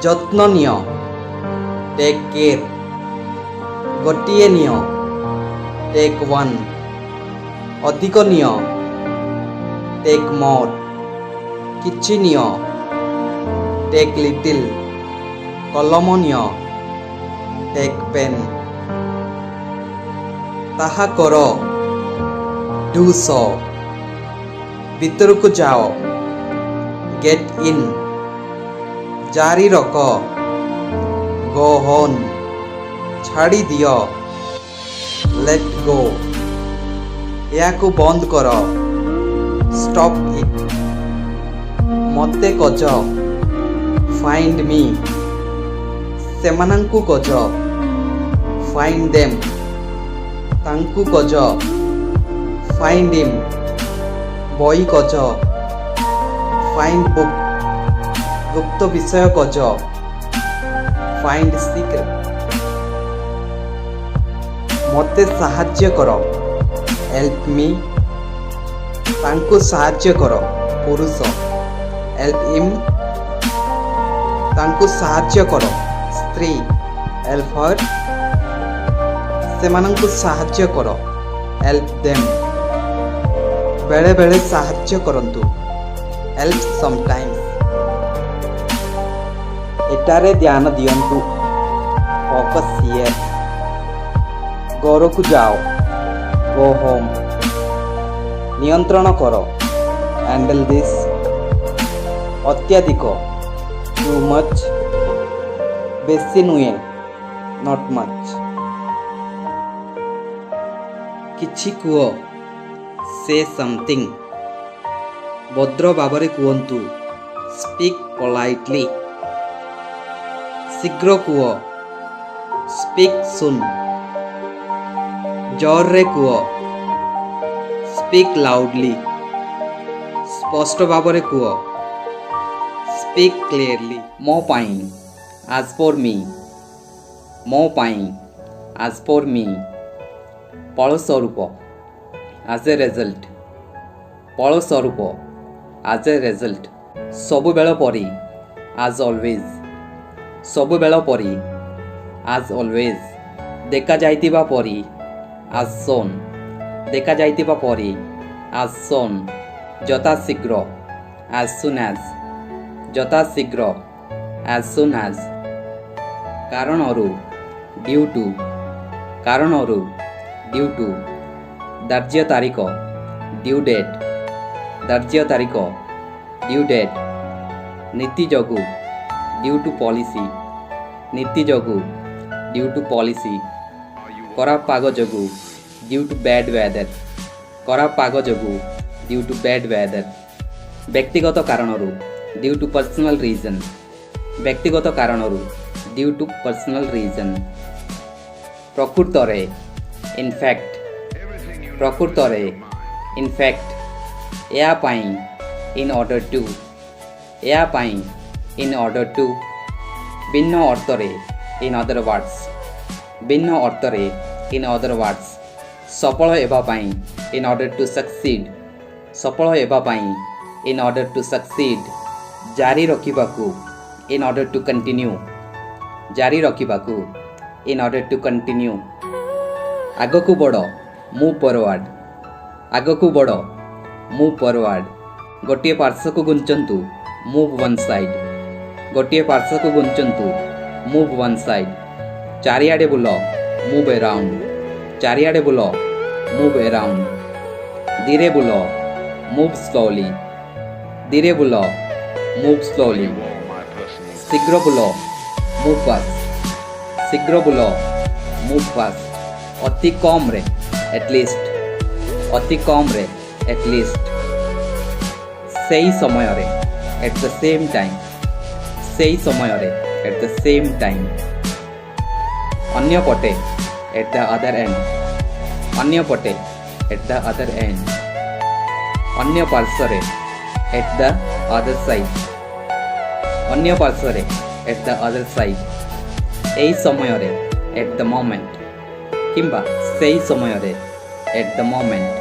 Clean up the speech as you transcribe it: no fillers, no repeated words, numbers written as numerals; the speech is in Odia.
ଯତ୍ନ ନିଅ ଟେକ୍ କେୟାର। ଗୋଟିଏ ନିଅ ଟେକ୍ ୱାନ୍। ଅଧିକ ନିଅ ଟେକ୍ ମୋର୍। କିଛି ନିଅ ଟେକ୍ ଲିଟିଲ୍। କଲମ ନିଅ ଟେକ୍ ପେନ୍। ତାହା କର ଡୁ ସୋ। ଭିତରକୁ ଯାଅ ଗେଟ୍ ଇନ୍। ଜାରି ରଖ ଗୋ ହୋନ୍। ଛାଡ଼ି ଦିଅ ଲେଟ୍ ଗୋ। ଏହାକୁ ବନ୍ଦ କର ଷ୍ଟପ୍ ଇଟ୍। ମୋତେ ଖୋଜ ଫାଇଣ୍ଡ ମି। ସେମାନଙ୍କୁ ଖୋଜ ଫାଇଣ୍ଡ ଦେମ୍। ତାଙ୍କୁ ଖୋଜ ଫାଇଣ୍ଡ ହିମ୍। ବହି ଖୋଜ ଫାଇଣ୍ଡ ବୁକ୍। ଗୁପ୍ତ ବିଷୟ ଖୋଜ ଫାଇଣ୍ଡ ସିକ୍ରେଟ୍। ମୋତେ ସାହାଯ୍ୟ କର ହେଲ୍ପ ମି। ତାଙ୍କୁ ସାହାଯ୍ୟ କର ପୁରୁଷ ହେଲ୍ପ ହିମ୍। ତାଙ୍କୁ ସାହାଯ୍ୟ କର ସ୍ତ୍ରୀ ହେଲ୍ପ ହର୍। ସେମାନଙ୍କୁ ସାହାଯ୍ୟ କର ହେଲ୍ପ ଦେମ୍। ବେଳେବେଳେ ସାହାଯ୍ୟ କରନ୍ତୁ ହେଲ୍ପ ସମଟାଇମ୍ସ। ଏଠାରେ ଧ୍ୟାନ ଦିଅନ୍ତୁ ଫୋକସ୍ ହିୟର୍। ଘରକୁ ଯାଅ ଗୋ ହୋମ୍। ନିୟନ୍ତ୍ରଣ କର ହ୍ୟାଣ୍ଡେଲ୍ ଦିସ୍। ଅତ୍ୟଧିକ ଟୁ ମଚ୍। ବେଶୀ ନୁହେଁ ନଟ୍ ମଚ୍। କିଛି କୁହ ସେ ସମଥିଙ୍ଗ। ଭଦ୍ର ଭାବରେ କୁହନ୍ତୁ ସ୍ପିକ୍ ପୋଲାଇଟଲି। ଶୀଘ୍ର କୁହ ସ୍ପିକ୍ ସୁନ୍। ଜୋରରେ କୁହ ସ୍ପିକ୍ ଲାଉଡଲି। ସ୍ପଷ୍ଟ ଭାବରେ କୁହ ସ୍ପିକ୍ କ୍ଲିୟରଲି। ମୋ ପାଇଁ ଆଜ୍ ଫର୍ ମି। ମୋ ପାଇଁ ଆଜ୍ ଫର୍ ମି। ଫଳସ୍ୱରୂପ ଆଜ୍ ଏ ରେଜଲ୍ଟ। ଫଳସ୍ୱରୂପ ଆଜ୍ ଏ ରେଜଲ୍ଟ। ସବୁବେଳ ପରି ଆଜ୍ ଅଲୱେଜ୍। ସବୁବେଳ ପରି ଆଜ୍ ଅଲୱେଜ୍। ଦେଖାଯାଇଥିବା ପରି ଆଜ୍ ସୋନ୍। ଦେଖାଯାଇଥିବା ପରି ଆଜ୍ ସୋନ୍। ଯଥାଶୀଘ୍ର ଆଜ୍ ସୁନ୍ ଆଜ୍। ଯଥାଶୀଘ୍ର ଆଜ୍ ସୁନ୍ ଆଜ୍। କାରଣରୁ ଡ୍ୟୁ ଟୁ। କାରଣରୁ ଡ୍ୟୁ ଟୁ। ଧାର୍ଯ୍ୟ ତାରିଖ ଡ୍ୟୁ ଡେଟ୍। ଧାର୍ଯ୍ୟ ତାରିଖ ଡ୍ୟୁ ଡେଟ୍। ନୀତି ଯୋଗୁଁ ଡ୍ୟୁ ଟୁ ପଲିସି। ନୀତି ଯୋଗୁଁ ଡ୍ୟୁ ଟୁ ପଲିସି। ଖରାପ ପାଗ ଯୋଗୁଁ ଡ୍ୟୁ ଟୁ ବ୍ୟାଡ୍ ୱେଦର୍। ଖରାପ ପାଗ ଯୋଗୁଁ ଡ୍ୟୁ ଟୁ ବ୍ୟାଡ୍ ୱେଦର୍। ବ୍ୟକ୍ତିଗତ କାରଣରୁ ଡ୍ୟୁ ଟୁ ପର୍ସନାଲ ରିଜନ୍। ବ୍ୟକ୍ତିଗତ କାରଣରୁ ଡ୍ୟୁ ଟୁ ପର୍ସନାଲ ରିଜନ୍। ପ୍ରକୃତରେ ଇନଫ୍ୟାକ୍ଟ। ପ୍ରକୃତରେ ଇନଫ୍ୟାକ୍ଟ। ଏହା ପାଇଁ ଇନ୍ ଅର୍ଡ଼ର ଟୁ। ଏହା ପାଇଁ ଇନ୍ ଅର୍ଡ଼ର ଟୁ। ଭିନ୍ନ ଅର୍ଥରେ ଇନ୍ ଅଦର ୱାର୍ଡସ୍। ଭିନ୍ନ ଅର୍ଥରେ ଇନ୍ ଅଦର ୱାର୍ଡସ୍। ସଫଳ ହେବା ପାଇଁ ଇନ୍ ଅର୍ଡ଼ର ଟୁ ସକ୍ସିଡ୍। ସଫଳ ହେବା ପାଇଁ ଇନ୍ ଅର୍ଡ଼ର ଟୁ ସକ୍ସିଡ୍। ଜାରି ରଖିବାକୁ ଇନ୍ ଅର୍ଡ଼ର ଟୁ କଣ୍ଟିନ୍ୟୁ। ଜାରି ରଖିବାକୁ ଇନ୍ ଅର୍ଡ଼ର ଟୁ କଣ୍ଟିନ୍ୟୁ। ଆଗକୁ ବଢ଼ ମୁଭ୍ ଫରୱାର୍ଡ଼। ଆଗକୁ ବଢ଼ ମୁଭ୍ ଫରୱାର୍ଡ଼। ଗୋଟିଏ ପାର୍ଶ୍ୱକୁ ଘୁଞ୍ଚନ୍ତୁ ମୁଭ୍ ୱାନ୍ ସାଇଡ଼୍। ଗୋଟିଏ ପାର୍ଶ୍ୱକୁ ଘୁଞ୍ଚନ୍ତୁ ମୁଭ୍ ୱାନ୍ ସାଇଡ଼୍। ଚାରିଆଡ଼େ ବୁଲ ମୁଭ୍ ଏରାଉଣ୍ଡ। ଚାରିଆଡ଼େ ବୁଲ ମୁଭ୍ ଏରାଉଣ୍ଡ। ଧୀରେ ବୁଲ ମୁଭ୍ ସ୍ଲୋଲି। ଧୀରେ ବୁଲ ମୁଭ୍ ସ୍ଲୋଲି। ଶୀଘ୍ର ବୁଲ ମୁଭ୍ ଫାଷ୍ଟ। ଶୀଘ୍ର ବୁଲ ମୁଭ୍ ଫାଷ୍ଟ। ଅତି କମ୍ରେ ଏଟଲିଷ୍ଟ। ଅତି କମ୍ରେ ଏଟଲିଷ୍ଟ। ସେହି ସମୟରେ ଏଟ୍ ଦ ସେମ୍ ଟାଇମ୍। ସେହି ସମୟରେ ଏଟ୍ ଦ ସେମ୍ ଟାଇମ୍। ଅନ୍ୟପଟେ ଏଟ୍ ଦ ଅଦର ଏଣ୍ଡ। ଅନ୍ୟପଟେ ଏଟ୍ ଦ ଅଦର ଏଣ୍ଡ। ଅନ୍ୟ ପାର୍ଶ୍ୱରେ ଏଟ୍ ଦ ଅଦର ସାଇଡ୍। ଅନ୍ୟ ପାର୍ଶ୍ୱରେ ଏଟ୍ ଦ ଅଦର ସାଇଡ୍। ଏହି ସମୟରେ ଏଟ୍ ଦ ମୋମେଣ୍ଟ କିମ୍ବା ସେହି ସମୟରେ ଏଟ୍ ଦ ମୋମେଣ୍ଟ।